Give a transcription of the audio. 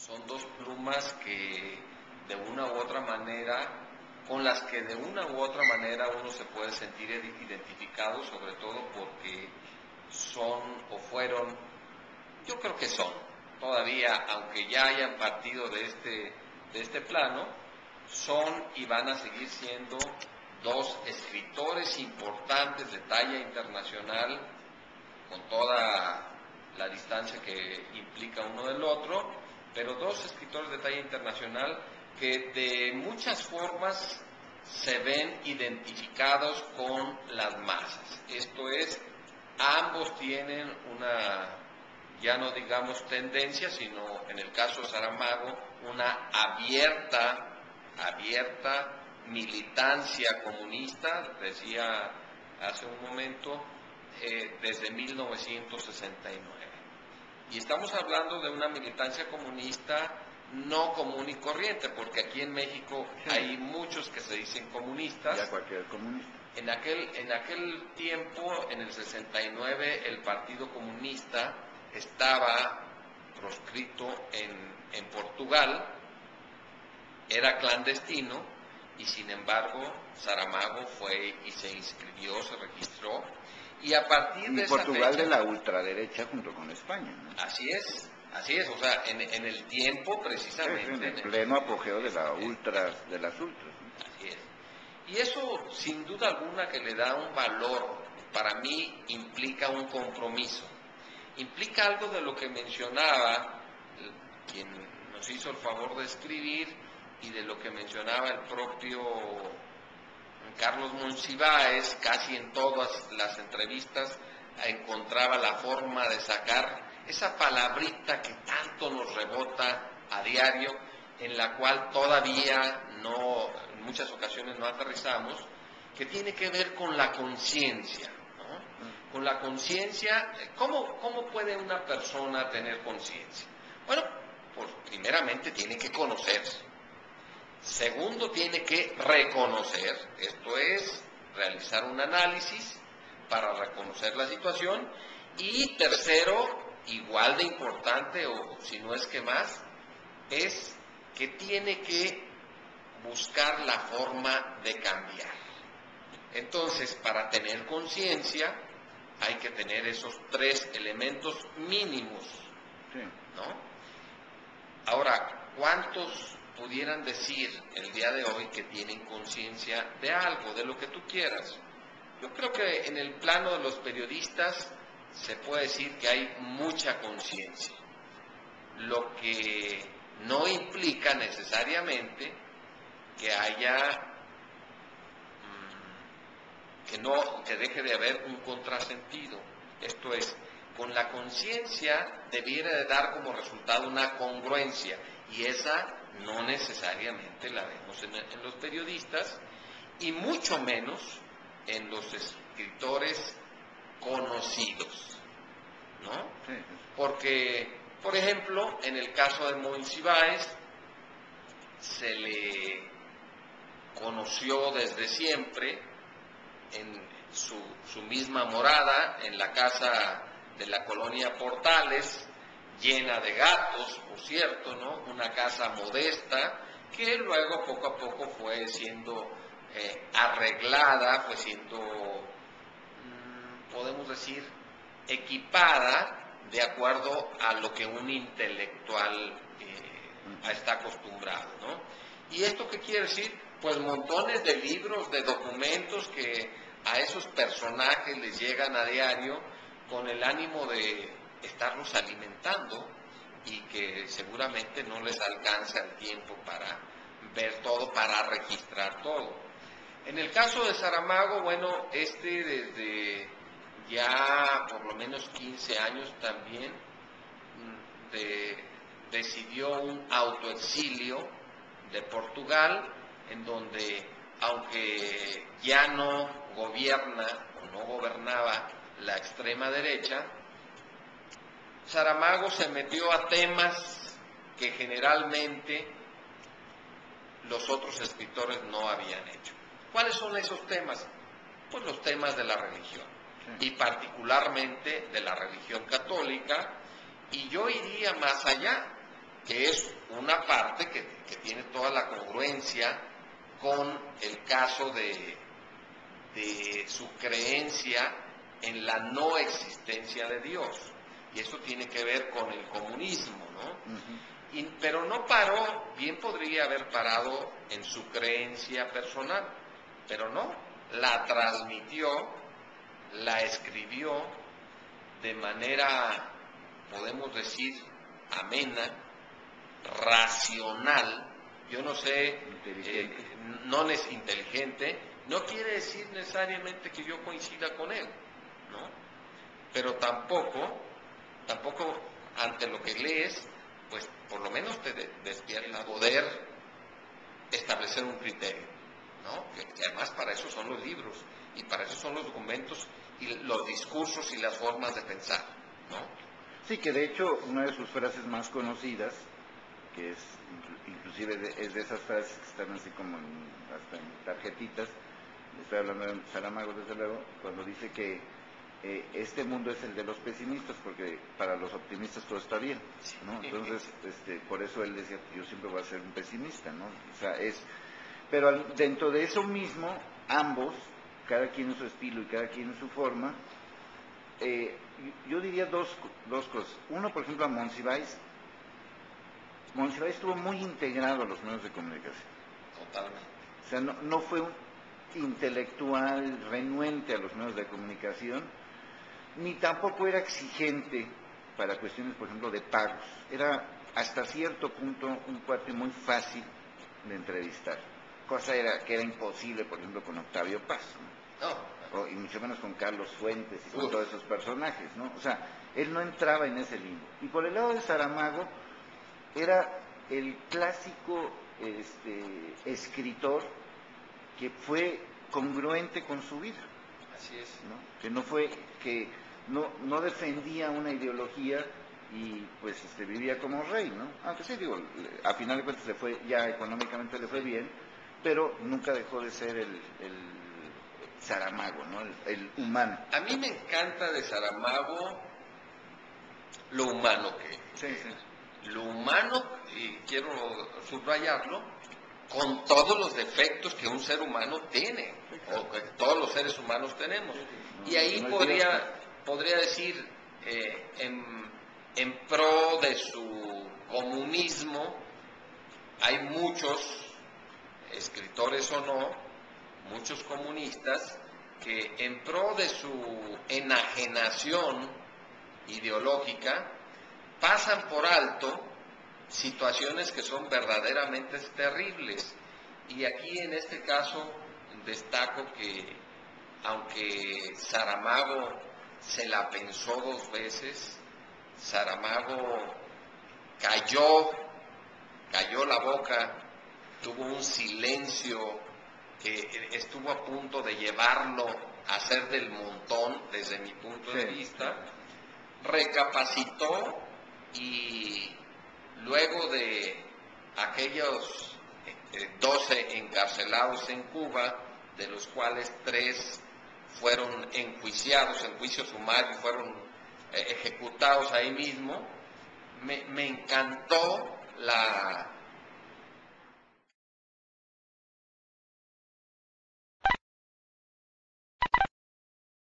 son dos plumas que de una u otra manera, con las que de una u otra manera uno se puede sentir identificado, sobre todo porque son o fueron, yo creo que son, todavía, aunque ya hayan partido de este plano, son y van a seguir siendo dos escritores importantes de talla internacional, con toda la distancia que implica uno del otro, pero dos escritores de talla internacional que de muchas formas se ven identificados con las masas. Esto es, ambos tienen una, ya no digamos tendencia, sino en el caso de Saramago, una abierta militancia comunista, decía hace un momento, desde 1969. Y estamos hablando de una militancia comunista no común y corriente, porque aquí en México hay muchos que se dicen comunistas. Ya cualquier comunista. En aquel tiempo, en el 69, el Partido Comunista estaba proscrito en Portugal, era clandestino, y sin embargo Saramago fue y se inscribió, se registró, y a partir de esa Portugal fecha, de la ultraderecha junto con España, ¿no? Así es, o sea, en el tiempo precisamente. Sí, en el pleno apogeo de las ultras, ¿no? Así es. Y eso, sin duda alguna, que le da un valor, para mí implica un compromiso. Implica algo de lo que mencionaba quien nos hizo el favor de escribir y de lo que mencionaba el propio Carlos Monsiváis. Casi en todas las entrevistas encontraba la forma de sacar esa palabrita que tanto nos rebota a diario, en la cual todavía no, en muchas ocasiones no aterrizamos, que tiene que ver con la conciencia, ¿no? Con la conciencia. ¿Cómo puede una persona tener conciencia? Bueno, pues primeramente tiene que conocerse. Segundo, tiene que reconocer, esto es, realizar un análisis para reconocer la situación. Y tercero, igual de importante, o si no es que más, es que tiene que buscar la forma de cambiar. Entonces, para tener conciencia, hay que tener esos tres elementos mínimos, ¿no? Ahora, ¿cuántos pudieran decir el día de hoy que tienen conciencia de algo, de lo que tú quieras? Yo creo que en el plano de los periodistas se puede decir que hay mucha conciencia, lo que no implica necesariamente que haya, que deje de haber un contrasentido. Esto es, con la conciencia debiera de dar como resultado una congruencia, y esa no necesariamente la vemos en los periodistas, y mucho menos en los escritores conocidos, ¿no? Porque, por ejemplo, en el caso de Monsiváis, se le conoció desde siempre en su misma morada, en la casa de la colonia Portales, llena de gatos, por cierto, ¿no? Una casa modesta que luego poco a poco fue siendo arreglada, fue siendo, podemos decir, equipada de acuerdo a lo que un intelectual está acostumbrado, ¿no? ¿Y esto qué quiere decir? Pues montones de libros, de documentos que a esos personajes les llegan a diario con el ánimo de estarlos alimentando, y que seguramente no les alcanza el tiempo para ver todo, para registrar todo. En el caso de Saramago, bueno, desde ya por lo menos 15 años también decidió un autoexilio de Portugal, en donde, aunque ya no gobierna o no gobernaba la extrema derecha, Saramago se metió a temas que generalmente los otros escritores no habían hecho. ¿Cuáles son esos temas? Pues los temas de la religión, y particularmente de la religión católica, y yo iría más allá. que es una parte que tiene toda la congruencia con el caso de su creencia en la no existencia de Dios. Y eso tiene que ver con el comunismo, ¿no? Pero no paró, bien podría haber parado en su creencia personal, pero no, la transmitió, la escribió de manera, podemos decir, amena, racional. Yo no sé, no es inteligente, no quiere decir necesariamente que yo coincida con él, ¿no? Pero tampoco ante lo que lees, pues por lo menos te despierta a poder establecer un criterio, ¿no? Que además para eso son los libros, y para eso son los documentos, y los discursos y las formas de pensar, ¿no? Sí, que de hecho una de sus frases más conocidas, que es inclusive es de esas frases que están así como hasta en tarjetitas, estoy hablando de Saramago desde luego, cuando dice que este mundo es el de los pesimistas, porque para los optimistas todo está bien, ¿no? Entonces, por eso él decía, yo siempre voy a ser un pesimista, ¿no? O sea, pero dentro de eso mismo, ambos, cada quien en su estilo y cada quien en su forma, yo diría dos cosas. Uno, por ejemplo, a Monsiváis estuvo muy integrado a los medios de comunicación. Totalmente. O sea, no fue un intelectual renuente a los medios de comunicación, ni tampoco era exigente para cuestiones, por ejemplo, de pagos. Era hasta cierto punto un cuate muy fácil de entrevistar, cosa que era imposible, por ejemplo, con Octavio Paz, ¿no? Y mucho menos con Carlos Fuentes y con todos esos personajes, ¿no? O sea, él no entraba en ese limbo. Y por el lado de Saramago, era el clásico escritor que fue congruente con su vida. Así es. ¿No? Que no defendía una ideología y pues vivía como rey, ¿no? Aunque sí, digo, a final de cuentas ya económicamente le fue bien, pero nunca dejó de ser el Saramago, ¿no? El humano. A mí me encanta de Saramago lo humano que es. Sí. Lo humano, y quiero subrayarlo, con todos los defectos que un ser humano tiene, o que todos los seres humanos tenemos. Y ahí podría decir, en pro de su comunismo, hay muchos, escritores o no, muchos comunistas, que en pro de su enajenación ideológica, pasan por alto situaciones que son verdaderamente terribles. Y aquí en este caso destaco que, aunque Saramago se la pensó 2 veces, Saramago cayó la boca, tuvo un silencio que estuvo a punto de llevarlo a ser del montón desde mi punto de vista. Recapacitó y luego de aquellos 12 encarcelados en Cuba, de los cuales 3 fueron enjuiciados en juicio sumario y fueron ejecutados ahí mismo, me encantó la